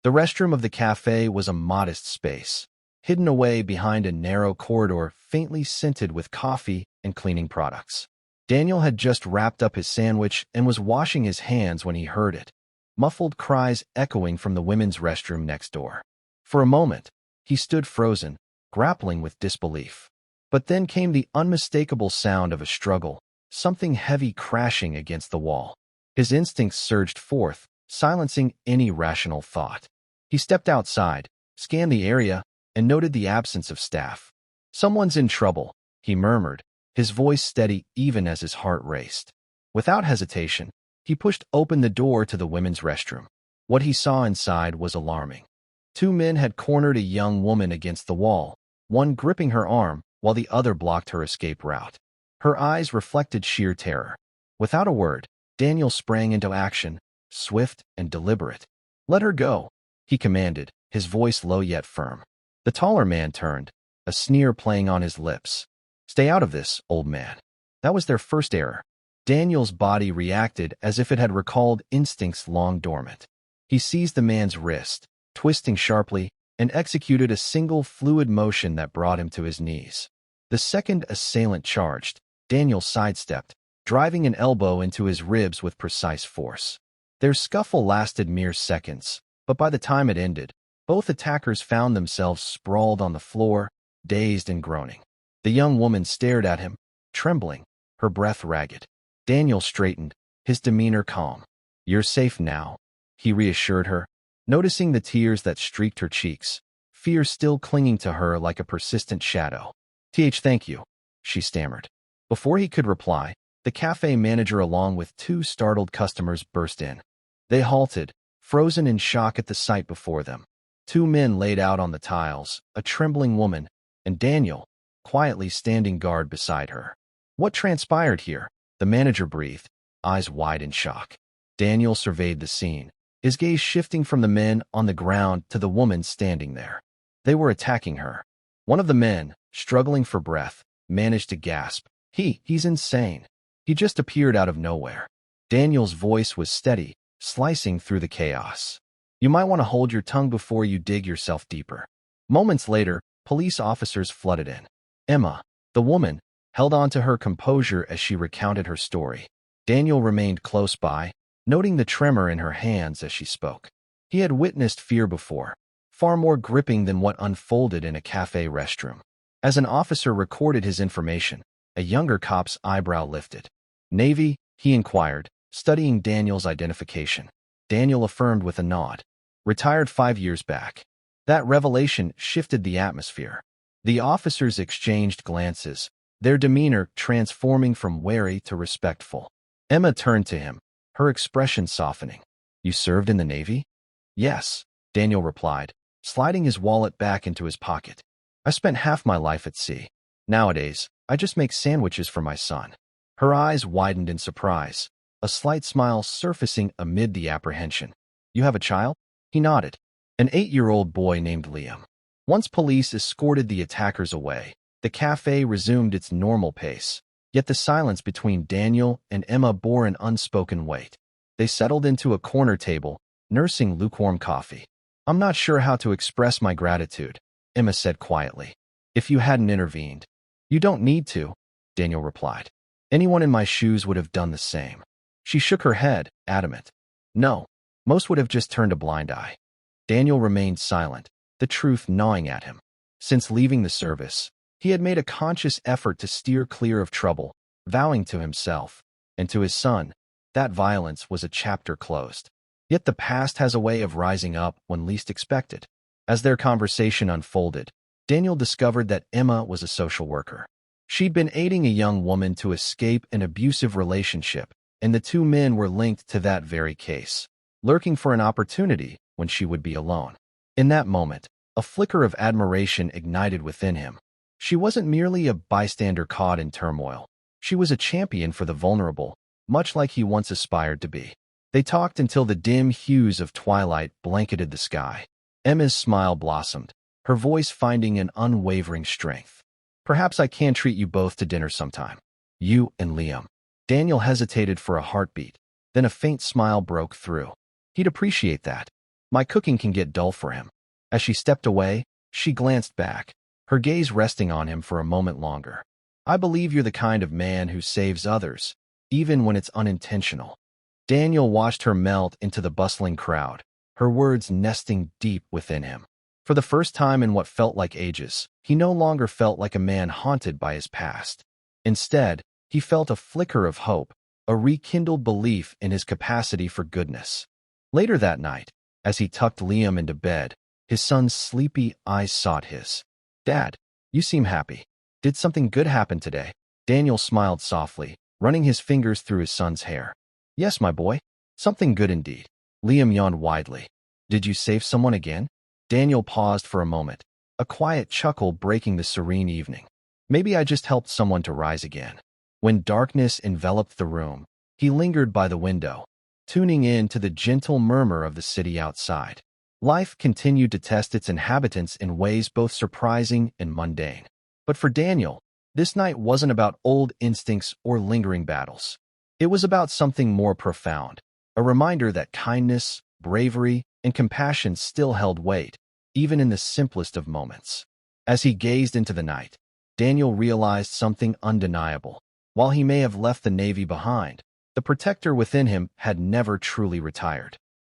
The restroom of the cafe was a modest space, hidden away behind a narrow corridor faintly scented with coffee and cleaning products. Daniel had just wrapped up his sandwich and was washing his hands when he heard it, muffled cries echoing from the women's restroom next door. For a moment, he stood frozen, grappling with disbelief. But then came the unmistakable sound of a struggle, something heavy crashing against the wall. His instincts surged forth, silencing any rational thought. He stepped outside, scanned the area, and noted the absence of staff. "Someone's in trouble," he murmured, his voice steady even as his heart raced. Without hesitation, he pushed open the door to the women's restroom. What he saw inside was alarming. Two men had cornered a young woman against the wall, one gripping her arm while the other blocked her escape route. Her eyes reflected sheer terror. Without a word, Daniel sprang into action, swift and deliberate. "Let her go," he commanded, his voice low yet firm. The taller man turned, a sneer playing on his lips. "Stay out of this, old man." That was their first error. Daniel's body reacted as if it had recalled instincts long dormant. He seized the man's wrist, twisting sharply, and executed a single fluid motion that brought him to his knees. The second assailant charged. Daniel sidestepped, driving an elbow into his ribs with precise force. Their scuffle lasted mere seconds, but by the time it ended, both attackers found themselves sprawled on the floor, dazed and groaning. The young woman stared at him, trembling, her breath ragged. Daniel straightened, his demeanor calm. "You're safe now," he reassured her, noticing the tears that streaked her cheeks, fear still clinging to her like a persistent shadow. Thank you," she stammered. Before he could reply, the cafe manager along with two startled customers burst in. They halted, frozen in shock at the sight before them. Two men laid out on the tiles, a trembling woman, and Daniel, quietly standing guard beside her. "What transpired here?" the manager breathed, eyes wide in shock. Daniel surveyed the scene, his gaze shifting from the men on the ground to the woman standing there. They were attacking her. One of the men, struggling for breath, managed to gasp. He's insane. He just appeared out of nowhere." Daniel's voice was steady, slicing through the chaos. "You might want to hold your tongue before you dig yourself deeper." Moments later, police officers flooded in. Emma, the woman, held on to her composure as she recounted her story. Daniel remained close by, noting the tremor in her hands as she spoke. He had witnessed fear before, far more gripping than what unfolded in a cafe restroom. As an officer recorded his information, a younger cop's eyebrow lifted. "Navy?" he inquired, studying Daniel's identification. Daniel affirmed with a nod. "Retired 5 years back." That revelation shifted the atmosphere. The officers exchanged glances, their demeanor transforming from wary to respectful. Emma turned to him, her expression softening. "You served in the Navy?" "Yes," Daniel replied, sliding his wallet back into his pocket. "I spent half my life at sea. Nowadays, I just make sandwiches for my son." Her eyes widened in surprise, a slight smile surfacing amid the apprehension. "You have a child?" He nodded. An 8-year-old boy named Liam. Once police escorted the attackers away, the cafe resumed its normal pace, yet the silence between Daniel and Emma bore an unspoken weight. They settled into a corner table, nursing lukewarm coffee. "I'm not sure how to express my gratitude," Emma said quietly. "If you hadn't intervened." "You don't need to," Daniel replied. "Anyone in my shoes would have done the same." She shook her head, adamant. "No, most would have just turned a blind eye." Daniel remained silent, the truth gnawing at him. Since leaving the service, he had made a conscious effort to steer clear of trouble, vowing to himself and to his son that violence was a chapter closed. Yet the past has a way of rising up when least expected. As their conversation unfolded, Daniel discovered that Emma was a social worker. She'd been aiding a young woman to escape an abusive relationship, and the two men were linked to that very case, lurking for an opportunity when she would be alone. In that moment, a flicker of admiration ignited within him. She wasn't merely a bystander caught in turmoil. She was a champion for the vulnerable, much like he once aspired to be. They talked until the dim hues of twilight blanketed the sky. Emma's smile blossomed, her voice finding an unwavering strength. "Perhaps I can treat you both to dinner sometime. You and Liam." Daniel hesitated for a heartbeat, then a faint smile broke through. He'd appreciate that. My cooking can get dull for him. As she stepped away, she glanced back, her gaze resting on him for a moment longer. I believe you're the kind of man who saves others, even when it's unintentional. Daniel watched her melt into the bustling crowd, her words nesting deep within him. For the first time in what felt like ages, he no longer felt like a man haunted by his past. Instead, he felt a flicker of hope, a rekindled belief in his capacity for goodness. Later that night, as he tucked Liam into bed, his son's sleepy eyes sought his. "Dad, you seem happy. Did something good happen today?" Daniel smiled softly, running his fingers through his son's hair. "Yes, my boy. Something good indeed." Liam yawned widely. "Did you save someone again?" Daniel paused for a moment, a quiet chuckle breaking the serene evening. "Maybe I just helped someone to rise again." When darkness enveloped the room, he lingered by the window, tuning in to the gentle murmur of the city outside. Life continued to test its inhabitants in ways both surprising and mundane. But for Daniel, this night wasn't about old instincts or lingering battles. It was about something more profound, a reminder that kindness, bravery, and compassion still held weight, even in the simplest of moments. As he gazed into the night, Daniel realized something undeniable. While he may have left the Navy behind, the protector within him had never truly retired.